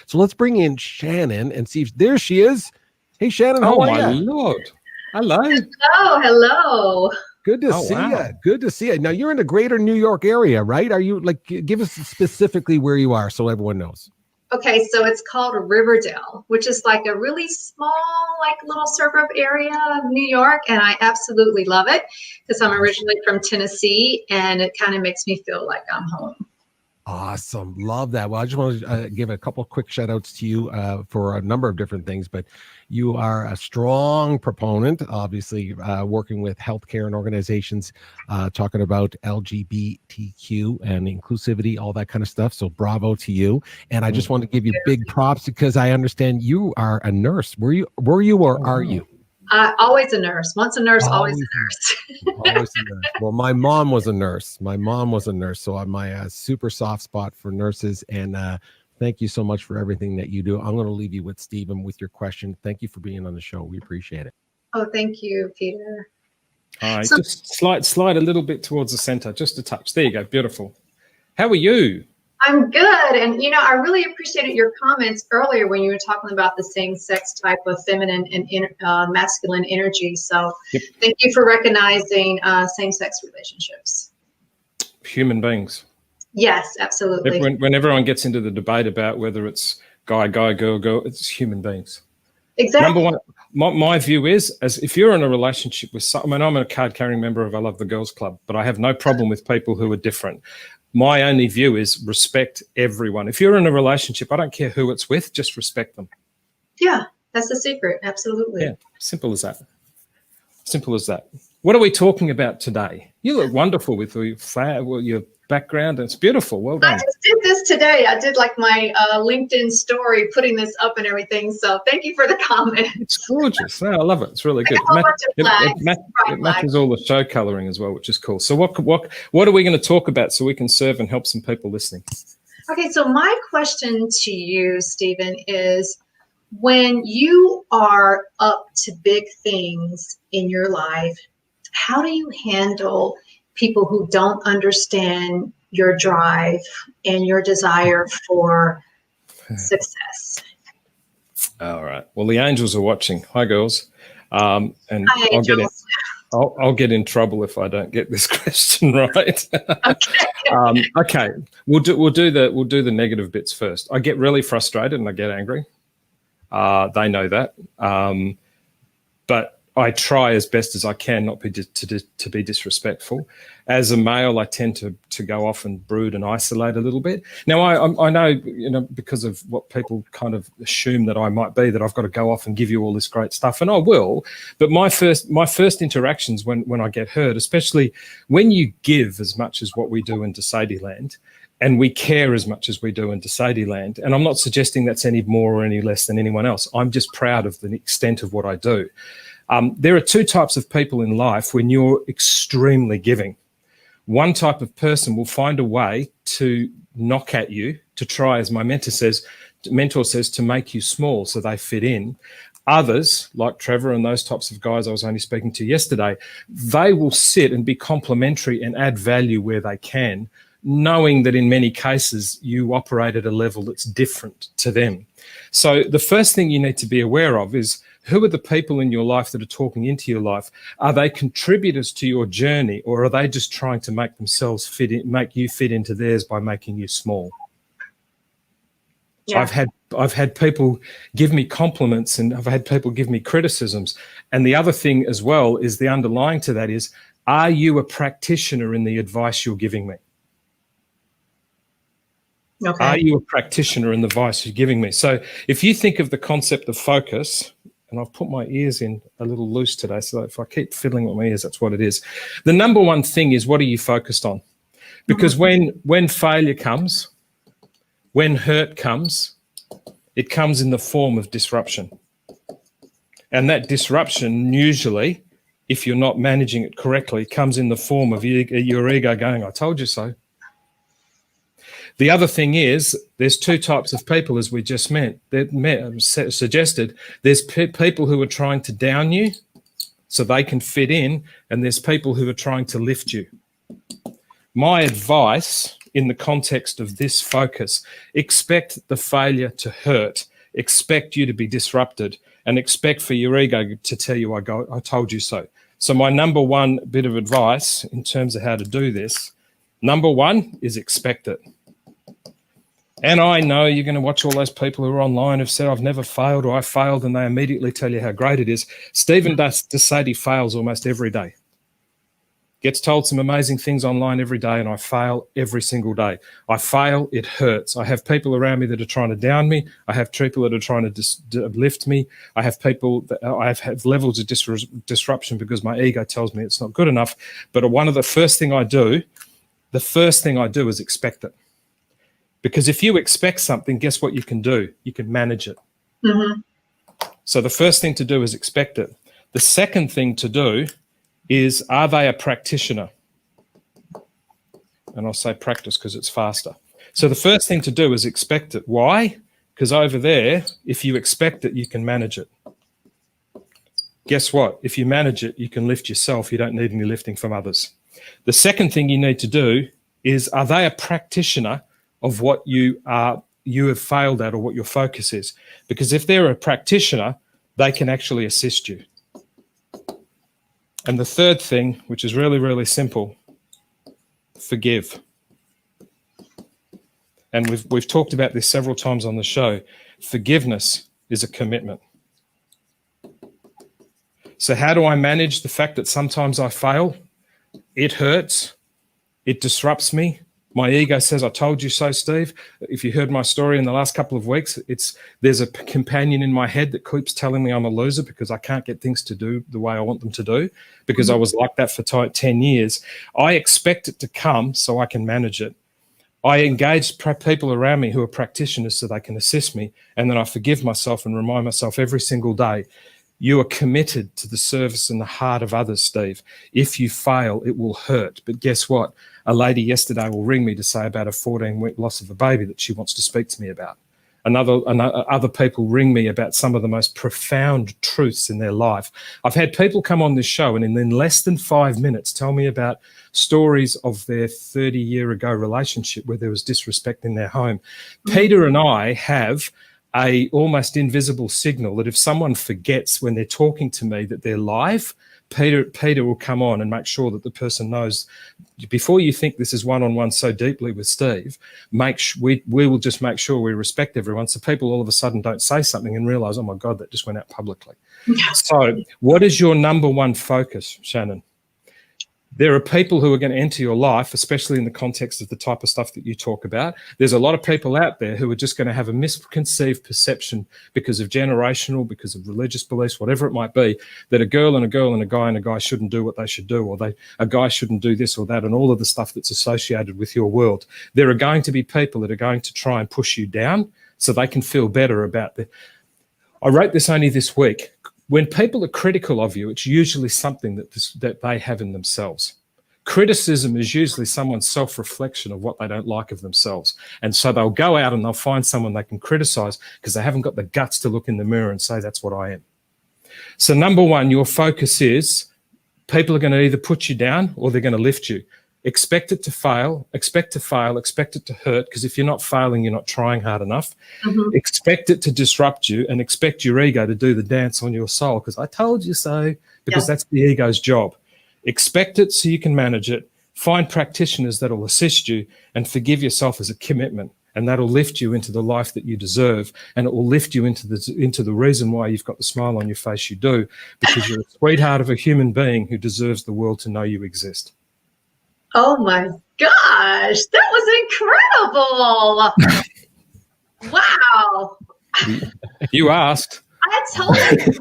So let's bring in Shannon and see if there she is. Hey, Shannon, how are you? Oh, my Lord. Hello. Hello. Good to see you. Good to see you. Now, you're in the greater New York area, right? Are you, like, give us specifically where you are so everyone knows. Okay, so it's called Riverdale, which is like a really small, like little suburb area of New York, and I absolutely love it because I'm originally from Tennessee, and it kind of makes me feel like I'm home. Awesome. Love that. Well, I just want to give a couple quick shout outs to you for a number of different things, but you are a strong proponent, obviously, working with healthcare and organizations, talking about LGBTQ and inclusivity, all that kind of stuff. So bravo to you. And I just want to give you big props because I understand you are a nurse. Were you or are you? Always a nurse. Once a nurse, always a nurse. Always a nurse. Well, my mom was a nurse. So I'm my super soft spot for nurses. And thank you so much for everything that you do. I'm going to leave you with Stephen with your question. Thank you for being on the show. We appreciate it. Oh, thank you, Peter. All right, just slide a little bit towards the center, just a touch. There you go. Beautiful. How are you? I'm good. And, you know, I really appreciated your comments earlier when you were talking about the same sex type of feminine and masculine energy. So Thank you for recognizing same sex relationships. Human beings. Yes, absolutely. When everyone gets into the debate about whether it's guy, girl, it's human beings. Exactly. Number one, my view is, as if you're in a relationship with someone, I'm a card-carrying member of I Love the Girls Club, but I have no problem with people who are different. My only view is respect everyone. If you're in a relationship, I don't care who it's with, just respect them. Yeah, that's the secret. Absolutely. Yeah, simple as that. Simple as that. What are we talking about today? You look wonderful with your background. It's beautiful. Well done. I just did this today. I did like my LinkedIn story, putting this up and everything. So thank you for the comment. It's gorgeous. No, I love it. It's really good. It matches all the show coloring as well, which is cool. So what are we going to talk about so we can serve and help some people listening? Okay, so my question to you, Stephen, is when you are up to big things in your life, how do you handle people who don't understand your drive and your desire for success? All right. Well, the angels are watching. Hi, girls. And Hi, I'll get in trouble if I don't get this question right. Okay. We'll do the negative bits first. I get really frustrated and I get angry. They know that. But I try as best as I can not to be disrespectful. As a male, I tend to go off and brood and isolate a little bit. Now, I know, you know, because of what people kind of assume that I might be, that I've got to go off and give you all this great stuff, and I will. But my first interactions when I get hurt, especially when you give as much as what we do in Sadieland, and we care as much as we do in Sadieland, and I'm not suggesting that's any more or any less than anyone else. I'm just proud of the extent of what I do. There are two types of people in life when you're extremely giving. One type of person will find a way to knock at you, to try, as my mentor says, to make you small so they fit in. Others, like Trevor and those types of guys I was only speaking to yesterday, they will sit and be complimentary and add value where they can, knowing that in many cases you operate at a level that's different to them. So the first thing you need to be aware of is, who are the people in your life that are talking into your life? Are they contributors to your journey, or are they just trying to make themselves fit in, make you fit into theirs by making you small? Yeah. I've had people give me compliments, and I've had people give me criticisms. And the other thing as well is, the underlying to that is, are you a practitioner in the advice you're giving me? Okay. Are you a practitioner in the advice you're giving me? So if you think of the concept of focus, and I've put my ears in a little loose today, so if I keep fiddling with my ears, that's what it is. The number one thing is, what are you focused on? Because when failure comes, when hurt comes, it comes in the form of disruption. And that disruption usually, if you're not managing it correctly, comes in the form of your ego going, I told you so. The other thing is, there's two types of people, as we just suggested. There's people who are trying to down you so they can fit in, and there's people who are trying to lift you. My advice in the context of this focus. Expect the failure to hurt. Expect you to be disrupted, and expect for your ego to tell you, I told you so. So my number one bit of advice in terms of how to do this, number one is expect it. And I know you're going to watch all those people who are online who've said, I've never failed or I failed, and they immediately tell you how great it is. Stephen DeSadie fails almost every day. Gets told some amazing things online every day, and I fail every single day. I fail, it hurts. I have people around me that are trying to down me. I have people that are trying to lift me. I have people that I have levels of disruption because my ego tells me it's not good enough. But one of the first thing I do is expect it. Because if you expect something, guess what you can do? You can manage it. Mm-hmm. So the first thing to do is expect it. The second thing to do is, are they a practitioner? And I'll say practice because it's faster. So the first thing to do is expect it. Why? Because over there, if you expect it, you can manage it. Guess what? If you manage it, you can lift yourself. You don't need any lifting from others. The second thing you need to do is, are they a practitioner of what you have failed at or what your focus is? Because if they're a practitioner, they can actually assist you. And the third thing, which is really, really simple, forgive. And we've talked about this several times on the show. Forgiveness is a commitment. So how do I manage the fact that sometimes I fail? It hurts. It disrupts me. My ego says, I told you so, Steve. If you heard my story in the last couple of weeks, there's a companion in my head that keeps telling me I'm a loser because I can't get things to do the way I want them to do, because I was like that for 10 years. I expect it to come so I can manage it. I engage people around me who are practitioners so they can assist me, and then I forgive myself and remind myself every single day, you are committed to the service and the heart of others, Steve. If you fail, it will hurt. But guess what? A lady yesterday will ring me to say about a 14-week loss of a baby that she wants to speak to me about. Other people ring me about some of the most profound truths in their life. I've had people come on this show and in less than 5 minutes tell me about stories of their 30-year-ago relationship where there was disrespect in their home. Peter and I have a almost invisible signal that if someone forgets when they're talking to me that they're live, Peter will come on and make sure that the person knows, before you think this is one-on-one so deeply with Steve, we will just make sure we respect everyone so people all of a sudden don't say something and realize, oh my God, that just went out publicly. So what is your number one focus, Shannon? There are people who are going to enter your life, especially in the context of the type of stuff that you talk about. There's a lot of people out there who are just going to have a misconceived perception because of generational, because of religious beliefs, whatever it might be, that a girl and a guy shouldn't do what they should do, or a guy shouldn't do this or that, and all of the stuff that's associated with your world. There are going to be people that are going to try and push you down so they can feel better about it. I wrote this only this week. When people are critical of you, it's usually something that they have in themselves. Criticism is usually someone's self-reflection of what they don't like of themselves. And so they'll go out and they'll find someone they can criticize because they haven't got the guts to look in the mirror and say, that's what I am. So number one, your focus is people are going to either put you down or they're going to lift you. Expect it to fail, expect it to hurt, because if you're not failing, you're not trying hard enough. Mm-hmm. Expect it to disrupt you and expect your ego to do the dance on your soul, because I told you so, because that's the ego's job. Expect it so you can manage it. Find practitioners that will assist you and forgive yourself as a commitment, and that'll lift you into the life that you deserve, and it will lift you into the reason why you've got the smile on your face you do, because you're a sweetheart of a human being who deserves the world to know you exist. Oh my gosh, that was incredible. Wow. You asked. I totally get it.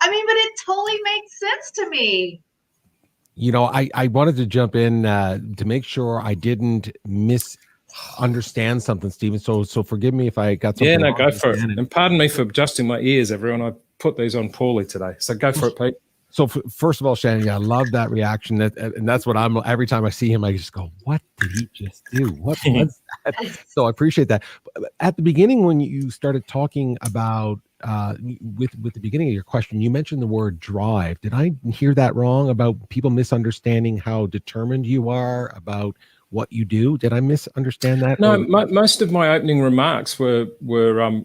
I mean, but it totally makes sense to me. You know, I wanted to jump in to make sure I didn't misunderstand something, Stephen. So forgive me if I got something. Yeah, no, go for it. And pardon me for adjusting my ears, everyone. I put these on poorly today. So go for it, Pete. So first of all, Shannon, I love that reaction. And that's what every time I see him, I just go, what did he just do? What was that? So I appreciate that. At the beginning, when you started talking about, with the beginning of your question, you mentioned the word drive. Did I hear that wrong about people misunderstanding how determined you are, about what you do. Did I misunderstand that? No, most of my opening remarks were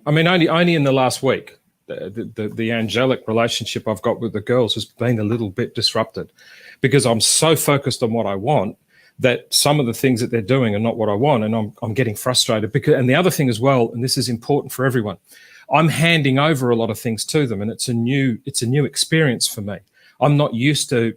I mean, only in the last week. The angelic relationship I've got with the girls has been a little bit disrupted because I'm so focused on what I want that some of the things that they're doing are not what I want, and I'm getting frustrated because. And the other thing as well, and this is important for everyone, I'm handing over a lot of things to them, and it's a new experience for me. I'm not used to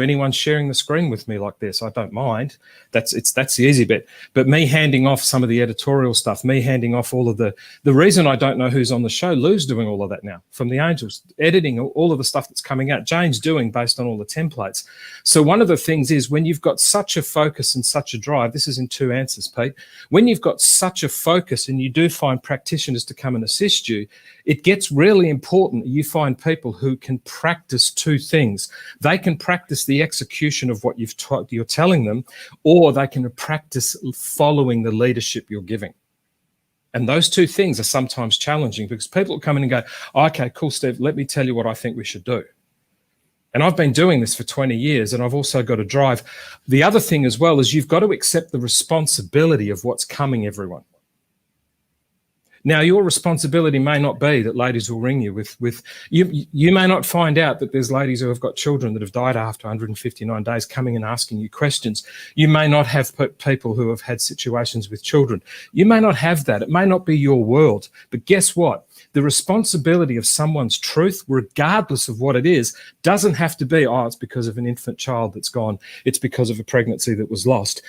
anyone sharing the screen with me like this. I don't mind. That's the easy bit. But me handing off some of the editorial stuff, me handing off all of the reason I don't know who's on the show, Lou's doing all of that now from the Angels, editing all of the stuff that's coming out. Jane's doing based on all the templates. So one of the things is when you've got such a focus and such a drive, this is in 2 answers, Pete, when you've got such a focus and you do find practitioners to come and assist you, it gets really important that you find people who can practice 2 things. They can practice the execution of what you're telling them, or they can practice following the leadership you're giving. And those 2 things are sometimes challenging because people will come in and go, okay, cool, Steve, let me tell you what I think we should do. And I've been doing this for 20 years, and I've also got to drive. The other thing as well is you've got to accept the responsibility of what's coming, everyone. Now, your responsibility may not be that ladies will ring you with you may not find out that there's ladies who have got children that have died after 159 days coming and asking you questions. You may not have people who have had situations with children. You may not have that. It may not be your world. But guess what? The responsibility of someone's truth, regardless of what it is, doesn't have to be, oh, it's because of an infant child that's gone. It's because of a pregnancy that was lost.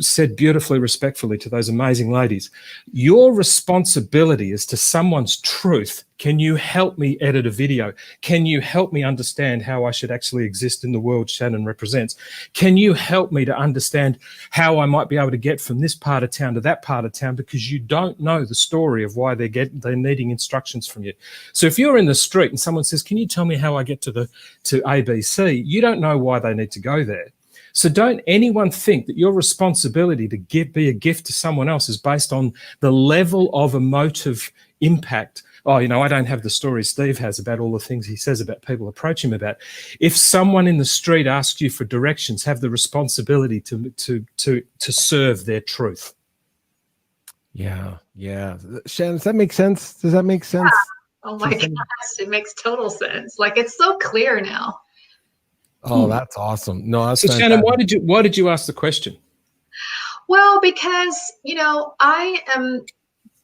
Said beautifully, respectfully to those amazing ladies, your responsibility is to someone's truth. Can you help me edit a video? Can you help me understand how I should actually exist in the world Shannon represents? Can you help me to understand how I might be able to get from this part of town to that part of town, because you don't know the story of why they're needing instructions from you. So if you're in the street and someone says, can you tell me how I get to ABC? You don't know why they need to go there. So don't anyone think that your responsibility to be a gift to someone else is based on the level of emotive impact. Oh, I don't have the stories Steve has about all the things he says about people approach him about. If someone in the street asks you for directions, have the responsibility to serve their truth. Yeah. Shannon, does that make sense? Does that make sense? Yeah. Oh my gosh, it makes total sense. Like, it's so clear now. Oh, that's awesome. No, that's so fantastic. Shannon, why did you ask the question? Well, because, I am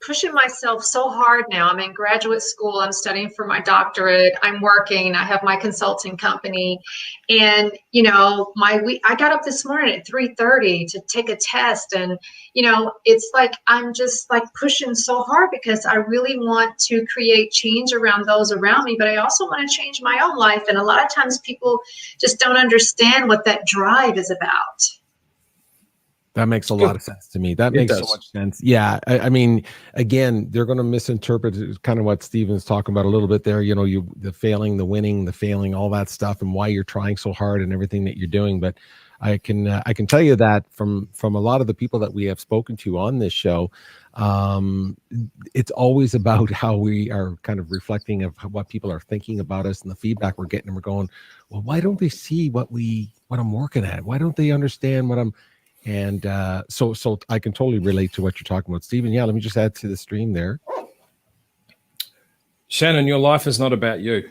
pushing myself so hard now. I'm in graduate school. I'm studying for my doctorate. I'm working. I have my consulting company. And, I got up this morning at 3:30 to take a test. And, it's like I'm just like pushing so hard because I really want to create change around those around me. But I also want to change my own life. And a lot of times people just don't understand what that drive is about. That makes a lot of sense to me. That makes so much sense. Yeah. I mean, again, they're going to misinterpret kind of what Stephen's talking about a little bit there, the failing, the winning, the failing, all that stuff, and why you're trying so hard and everything that you're doing. But I can tell you that from a lot of the people that we have spoken to on this show, it's always about how we are kind of reflecting of what people are thinking about us and the feedback we're getting. And we're going, well, why don't they see what I'm working at? Why don't they understand what I'm? And so I can totally relate to what you're talking about, Stephen. Yeah, let me just add to the stream there. Shannon, your life is not about you.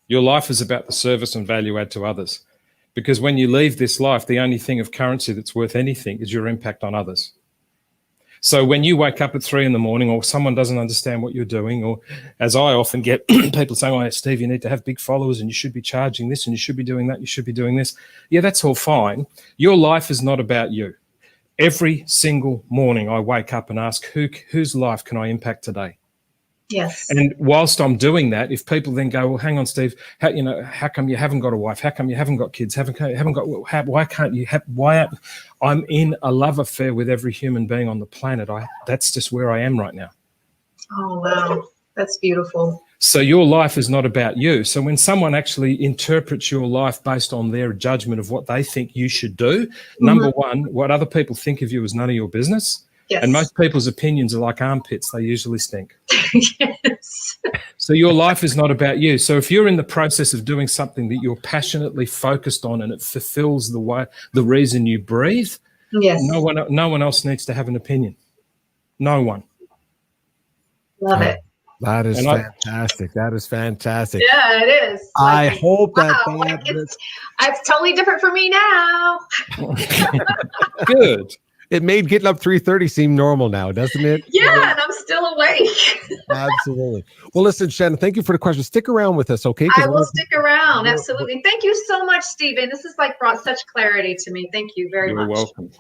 Your life is about the service and value add to others. Because when you leave this life, the only thing of currency that's worth anything is your impact on others. So when you wake up at 3 a.m, or someone doesn't understand what you're doing, or as I often get people saying, oh, Steve, you need to have big followers and you should be charging this and you should be doing that, you should be doing this. Yeah, that's all fine. Your life is not about you. Every single morning I wake up and ask, whose life can I impact today? Yes. And whilst I'm doing that, if people then go, well, hang on, Steve, how come you haven't got a wife? How come you haven't got kids? Why can't you have, why? I'm in a love affair with every human being on the planet. That's just where I am right now. Oh, wow. That's beautiful. So your life is not about you. So when someone actually interprets your life based on their judgment of what they think you should do, number one, what other people think of you is none of your business. Yes. And most people's opinions are like armpits. They usually stink. Yes. Yes. So your life is not about you. So if you're in the process of doing something that you're passionately focused on and it fulfills the reason you breathe, Yes. no one else needs to have an opinion. No one. Love it. That is And fantastic. That is fantastic. Yeah, it is. I Like, hope that, wow, like it's totally different for me now. Good. it made getting up 3:30 seem normal now, doesn't it? Yeah, and I'm still awake. Absolutely. Well, listen, Shannon, thank you for the question. Stick around with us, okay? I will stick around. Absolutely. Thank you so much, Stephen. This has like brought such clarity to me. Thank you very much. You're welcome.